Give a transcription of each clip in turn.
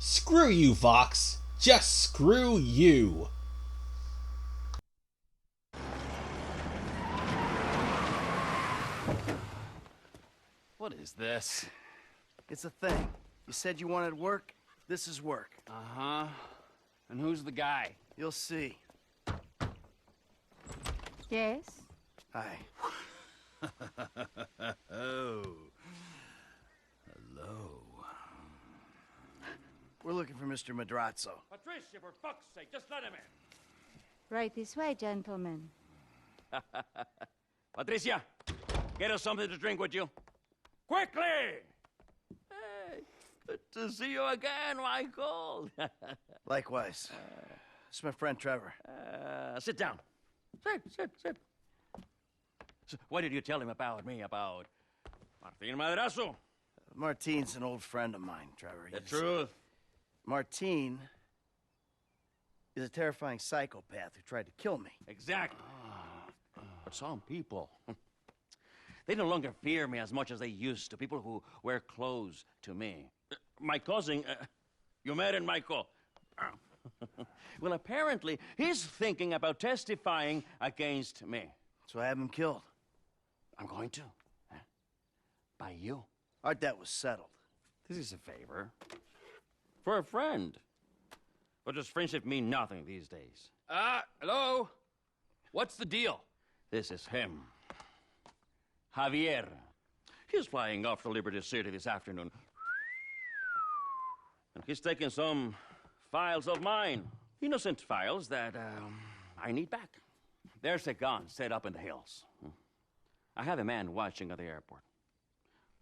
Screw you, Vox. Just screw you. What is this? It's a thing. You said you wanted work. This is work. Uh-huh. And who's the guy? You'll see. Yes? Hi. Oh. Hello. We're looking for Mr. Madrazzo. Patricia, for fuck's sake, just let him in. Right this way, gentlemen. Patricia, get us something to drink, would you? Quickly! Hey, good to see you again, Michael. Likewise. It's my friend Trevor. Sit down. Sit. So, what did you tell him about me, about Martin Madrazzo? Martin's an old friend of mine, Trevor. The truth. Martin is a terrifying psychopath who tried to kill me. Exactly. But some people, they no longer fear me as much as they used to. People who wear clothes to me. My cousin, you met him, Michael. Well, apparently, he's thinking about testifying against me. So I have him killed. I'm going to. By you. Our debt was settled. This is a favor. For a friend. But does friendship mean nothing these days? Hello? What's the deal? This is him. Javier. He's flying off to Liberty City this afternoon. And he's taking some files of mine. Innocent files that, I need back. There's a gun set up in the hills. I have a man watching at the airport.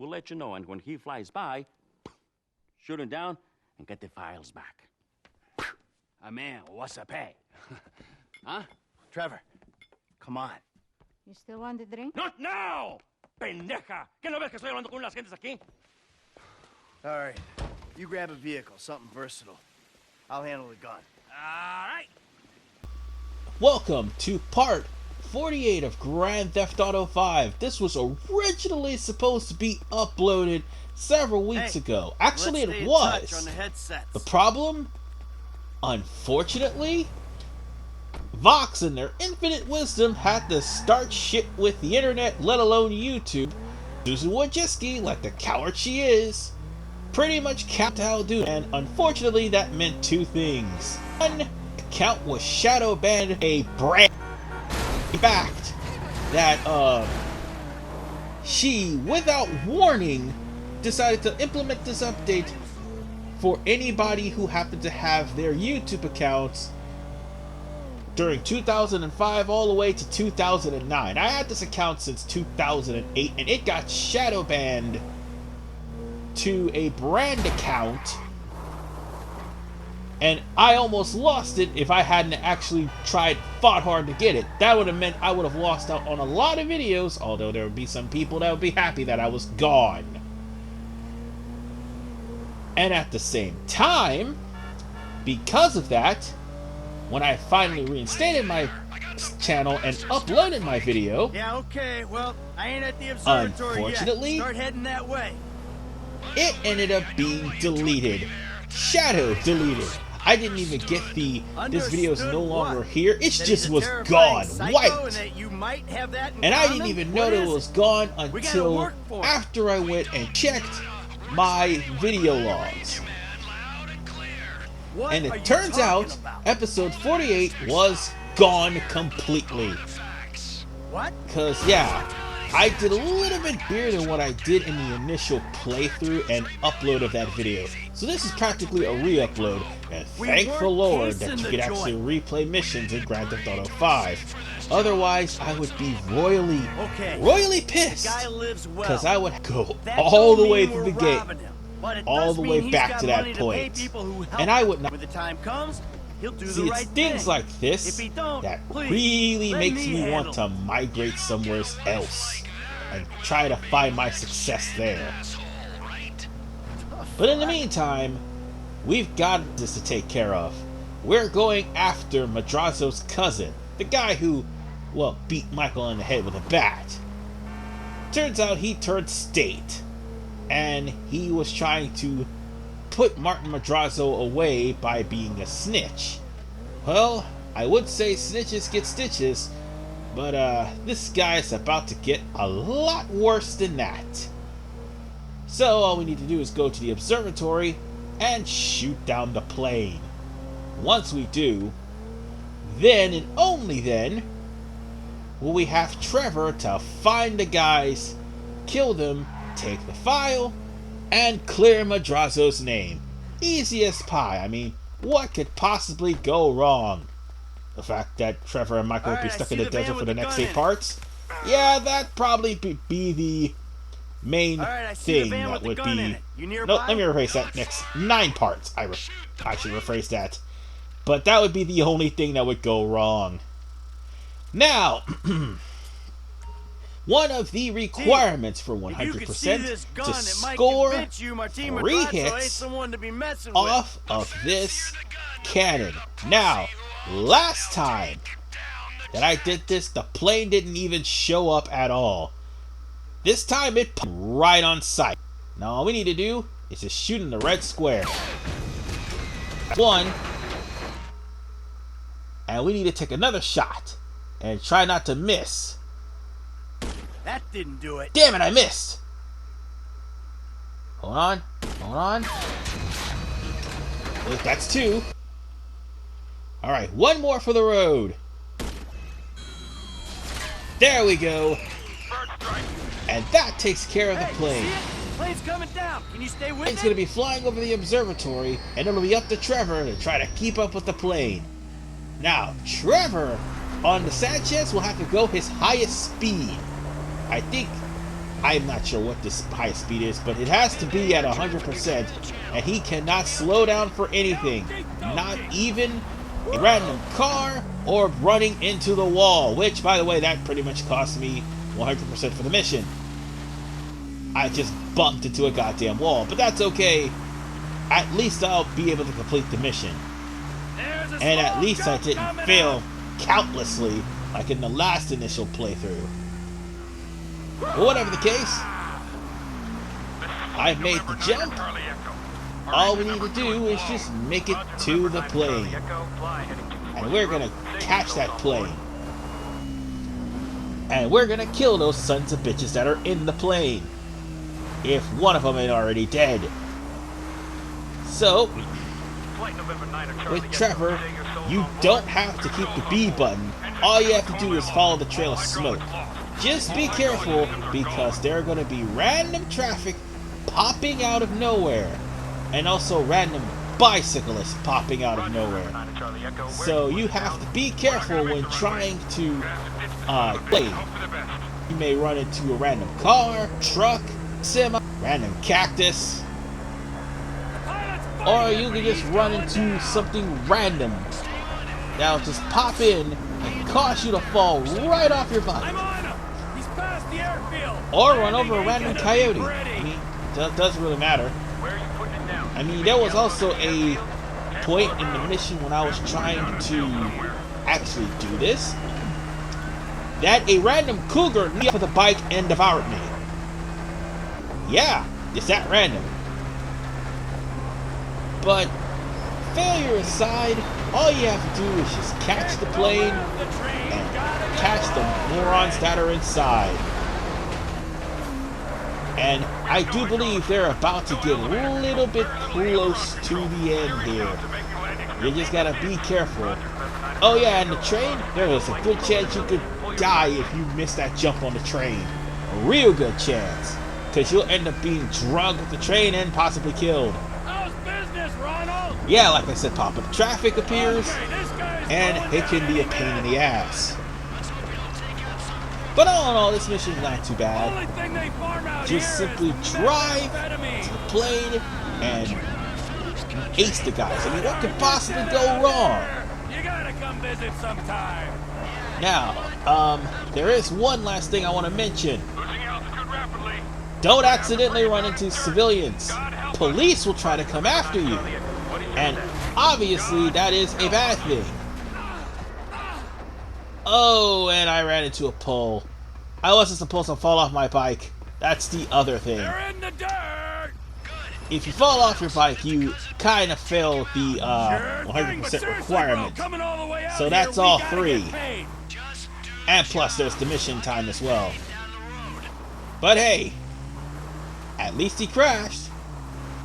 We'll let you know, and when he flies by, shoot him down and get the files back. Man, what's the pay? Huh? Trevor, come on. You still want a drink? Not now! Pendeja! ¿Qué no ves que estoy hablando con las gentes aquí? All right. You grab a vehicle, something versatile. I'll handle the gun. All right. Welcome to part 48 of Grand Theft Auto 5. This was originally supposed to be uploaded several weeks ago. Actually, let's stay it in was. touch on the headsets. The problem? Unfortunately, Vox, in their infinite wisdom, had to start shit with the internet, let alone YouTube. Susan Wojcicki, like the coward she is, pretty much capped how do, and unfortunately that meant two things. One, account was shadow banned, a brand fact that she, without warning, decided to implement this update for anybody who happened to have their YouTube accounts during 2005 all the way to 2009. I had this account since 2008, and it got shadow banned to a brand account, and I almost lost it if I hadn't actually fought hard to get it. That would have meant I would have lost out on a lot of videos, although there would be some people that would be happy that I was gone. And at the same time, because of that, when I finally reinstated my channel and uploaded my video, Yeah, okay. Well, I ain't at the observatory unfortunately, yet. Start heading that way. it ended up being deleted. Shadow deleted. I didn't even get this video is no longer here. It just was gone, wiped. And I didn't even know that it was gone until after I went and checked my video logs. And it turns out episode 48 was gone completely. What? Cause yeah, I did a little bit better than what I did in the initial playthrough and upload of that video. So this is practically a re-upload, and thank the Lord that you could actually replay missions in Grand Theft Auto 5. Otherwise, I would be royally pissed, because I would go all the way through the gate, all the way back to that point, and I would not. See, it's things like this that really makes me want to migrate somewhere else and try to find my success there. But in the meantime, we've got this to take care of. We're going after Madrazzo's cousin, the guy who, well, beat Michael in the head with a bat. Turns out he turned state, and he was trying to put Martin Madrazzo away by being a snitch? Well, I would say snitches get stitches, but this guy's about to get a lot worse than that. So all we need to do is go to the observatory and shoot down the plane. Once we do, then and only then will we have Trevor to find the guys, kill them, take the file, and clear Madrazzo's name. Easy as pie. I mean, what could possibly go wrong? The fact that Trevor and Michael will be stuck in the desert for the next 8 parts? Yeah, that'd probably be the main thing that would be... No, let me rephrase that. Next 9 parts. I should rephrase that. But that would be the only thing that would go wrong. Now, one of the requirements for 100% to score 3 hits off of this cannon. Now, last time that I did this, the plane didn't even show up at all. This time it popped right on sight. Now all we need to do is just shoot in the red square. 1. And we need to take another shot and try not to miss. That didn't do it. Damn it, I missed. Hold on. Hold on. Wait, that's 2. Alright, 1 more for the road. There we go. And that takes care of the plane. Plane's coming down. Can you stay with It's going to be flying over the observatory, and it'll be up to Trevor to try to keep up with the plane. Now, Trevor, on the sad chance, will have to go his highest speed. I think, I'm not sure what this highest speed is, but it has to be at 100%, and he cannot slow down for anything. Not even a random car or running into the wall, which, by the way, that pretty much cost me 100% for the mission. I just bumped into a goddamn wall, but that's okay. At least I'll be able to complete the mission. And at least I didn't fail countlessly like in the last initial playthrough. But whatever the case, I've made the jump. All we need to do is just make it to the plane. And we're gonna catch that plane. And we're gonna kill those sons of bitches that are in the plane. If one of them ain't already dead. So, with Trevor, you don't have to keep the B button. All you have to do is follow the trail of smoke. Just be careful, because there are going to be random traffic popping out of nowhere. And also random bicyclists popping out of nowhere. So you have to be careful when trying to play. You may run into a random car, truck, semi, random cactus. Or you can just run into something random that'll just pop in and cause you to fall right off your bike. Or run over a random coyote. I mean, it doesn't really matter. I mean, there was also a point in the mission when I was trying to actually do this that a random cougar knee up with a bike and devoured me. Yeah, it's that random. But failure aside, all you have to do is just catch the plane and catch the morons that are inside. And I do believe they're about to get a little bit close to the end here. You just gotta be careful. Oh yeah, and the train, there was a good chance you could die if you missed that jump on the train. A real good chance. Because you'll end up being drugged with the train and possibly killed. Yeah, like I said, pop-up traffic appears, and it can be a pain in the ass. But all in all, this mission is not too bad. Just simply drive to the plane and ace the guys. I mean, what could possibly go wrong? You gotta come visit sometime. Now, there is one last thing I want to mention. Don't accidentally run into civilians. Police will try to come after you. And obviously, that is a bad thing. Oh, and I ran into a pole. I wasn't supposed to fall off my bike. That's the other thing. They're in the dirt. if you fall off your bike, you kind of fail the 100% requirement. So that's all 3. And plus there's the mission time as well. But hey, at least he crashed.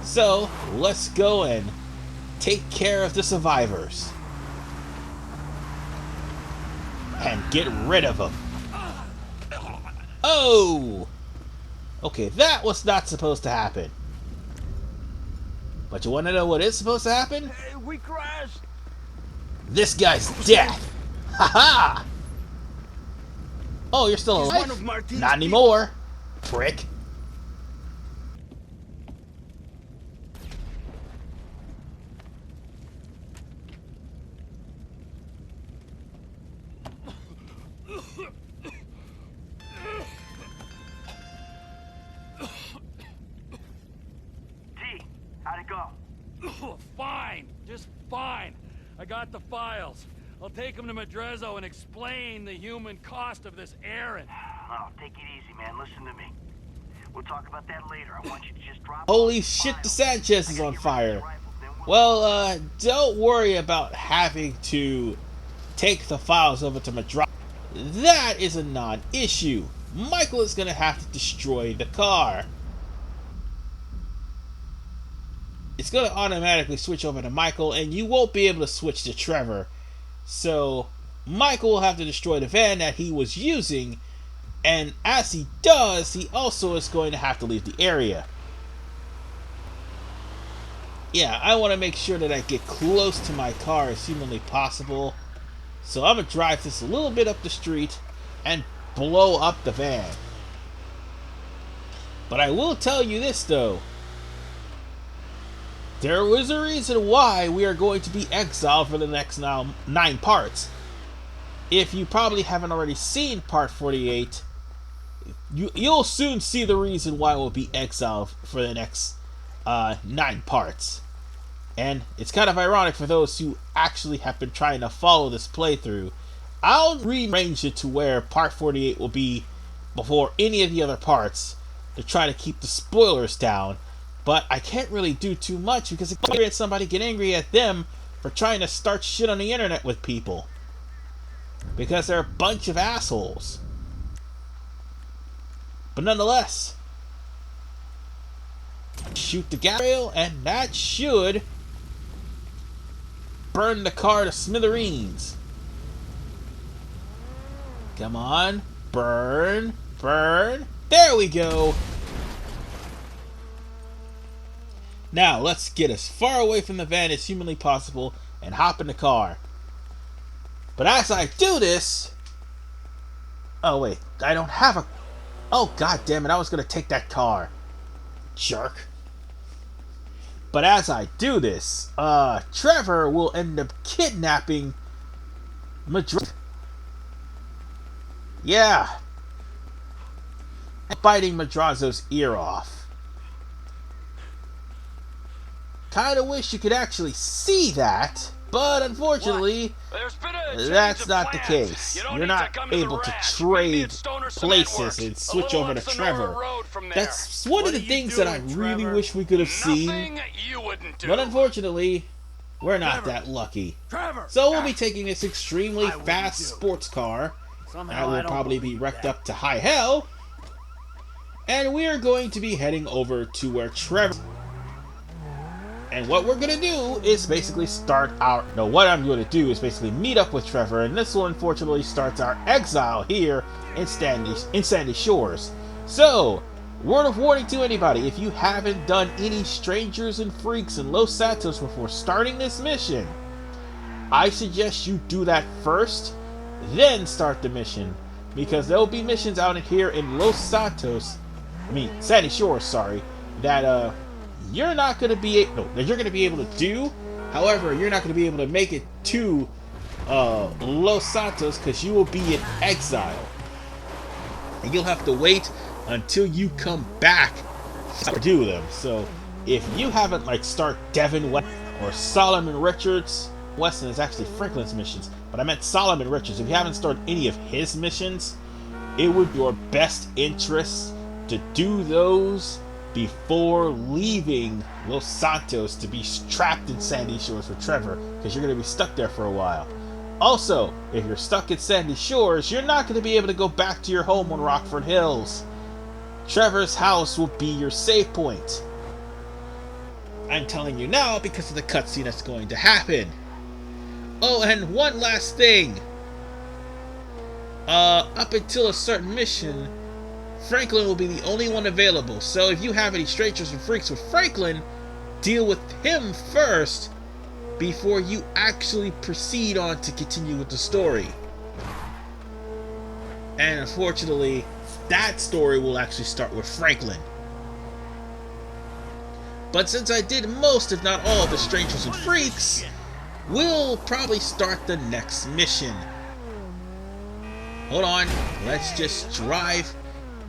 So let's go and take care of the survivors. And get rid of them. Oh! Okay, that was not supposed to happen. But you want to know what is supposed to happen? Hey, we crashed. This guy's death! Haha! Oh, you're still He's alive? one of Martin's Not anymore, prick. How'd it go? Fine, just fine. I got the files. I'll take them to Madrazzo and explain the human cost of this errand. Oh, take it easy, man. Listen to me. We'll talk about that later. I want you to just drop. Holy shit, the Sanchez is on fire. Well, don't worry about having to take the files over to Madrazzo. That is a non-issue. Michael is going to have to destroy the car. It's going to automatically switch over to Michael, and you won't be able to switch to Trevor. So, Michael will have to destroy the van that he was using, and as he does, he also is going to have to leave the area. Yeah, I want to make sure that I get close to my car as humanly possible. So I'm going to drive this a little bit up the street and blow up the van. But I will tell you this, though. There was a reason why we are going to be exiled for the next 9 parts. If you probably haven't already seen part 48, you'll soon see the reason why we'll be exiled for the next 9 parts. And it's kind of ironic for those who actually have been trying to follow this playthrough. I'll rearrange it to where part 48 will be before any of the other parts to try to keep the spoilers down. But I can't really do too much because if I get somebody get angry at them for trying to start shit on the internet with people. Because they're a bunch of assholes. But nonetheless, shoot the gas rail and that should burn the car to smithereens. Come on, burn, burn. There we go. Now, let's get as far away from the van as humanly possible and hop in the car. But as I do this... Oh, wait. I don't have a... Oh, god damn it. I was going to take that car. Jerk. But as I do this, Trevor will end up kidnapping Madrazzo. Yeah. Biting Madrazzo's ear off. Kinda wish you could actually see that, but unfortunately, that's not the case. You're not able to trade places and switch over to Trevor. That's one of the things that I really wish we could have seen, but unfortunately, we're not that lucky. So we'll be taking this extremely fast sports car that will probably be wrecked up to high hell, and we are going to be heading over to where Trevor... And what we're going to do is basically start our... No, what I'm going to do is basically meet up with Trevor, and this will unfortunately start our exile here in Sandy Shores. So, word of warning to anybody, if you haven't done any Strangers and Freaks in Los Santos before starting this mission, I suggest you do that first, then start the mission. Because there will be missions out here in Sandy Shores, sorry, that, you're not going to be you're going to be able to do. However, you're not going to be able to make it to Los Santos because you will be in exile, and you'll have to wait until you come back to do them. So, if you haven't start Devin West or Solomon Richards, Weston is actually Franklin's missions, but I meant Solomon Richards. If you haven't started any of his missions, it would be your best interest to do those. before leaving Los Santos to be trapped in Sandy Shores with Trevor, because you're going to be stuck there for a while. Also, if you're stuck at Sandy Shores, you're not going to be able to go back to your home on Rockford Hills. Trevor's house will be your save point. I'm telling you now because of the cutscene that's going to happen. Oh, and one last thing. Up until a certain mission, Franklin will be the only one available. So if you have any strangers and freaks with Franklin, deal with him first before you actually proceed on to continue with the story. And unfortunately, that story will actually start with Franklin. But since I did most, if not all, of the strangers and freaks, we'll probably start the next mission. Hold on, let's just drive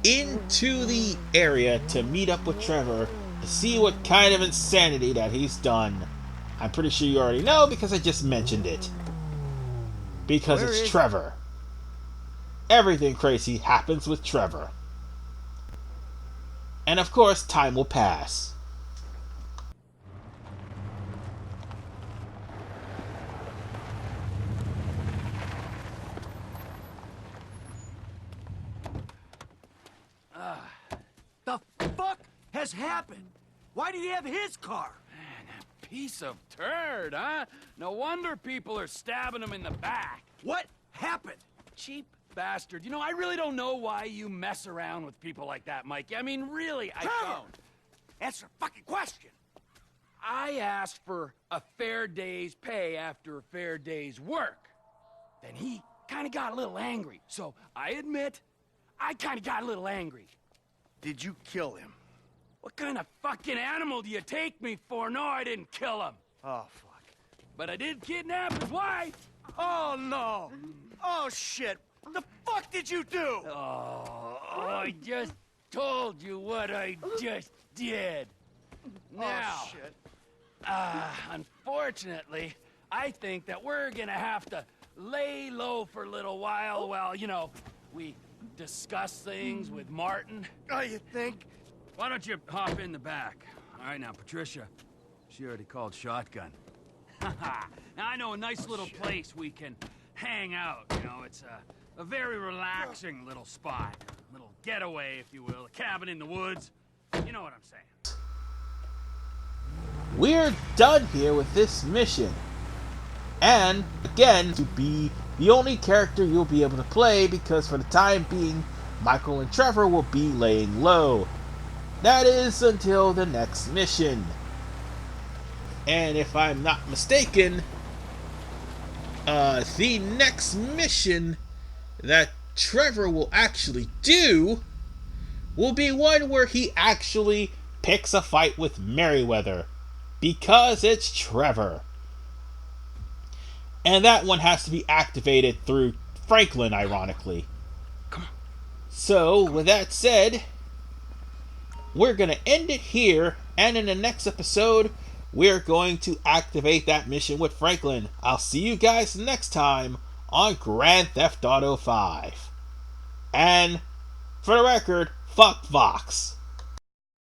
into the area to meet up with Trevor to see what kind of insanity that he's done. I'm pretty sure you already know because I just mentioned it. Because it's Trevor. Everything crazy happens with Trevor. And of course, time will pass. The fuck has happened? Why did he have his car? Man, that piece of turd, huh? No wonder people are stabbing him in the back. What happened? Cheap bastard. You know, I really don't know why you mess around with people like that, Mikey. I mean, really, I don't. Answer the fucking question. I asked for a fair day's pay after a fair day's work. Then he kind of got a little angry. So I admit, I kind of got a little angry. Did you kill him? What kind of fucking animal do you take me for? No, I didn't kill him. Oh, fuck. But I did kidnap his wife. Oh, no. Oh, shit. What the fuck did you do? Oh, I just told you what I just did. Now, Oh, shit. unfortunately, I think that we're gonna have to lay low for a little while you know, we discuss things with Martin. Oh, you think? Why don't you hop in the back? All right, now, Patricia, she already called shotgun. Now, I know a nice little place we can hang out, you know, it's a very relaxing little spot. A little getaway, if you will, a cabin in the woods. You know what I'm saying. We're done here with this mission. And, again, to be the only character you'll be able to play because for the time being, Michael and Trevor will be laying low. That is until the next mission. And if I'm not mistaken, the next mission that Trevor will actually do will be one where he actually picks a fight with Merryweather. Because it's Trevor. And that one has to be activated through Franklin, ironically. Come on. So, with that said, we're going to end it here. And in the next episode, we're going to activate that mission with Franklin. I'll see you guys next time on Grand Theft Auto 5. And, for the record, fuck Vox.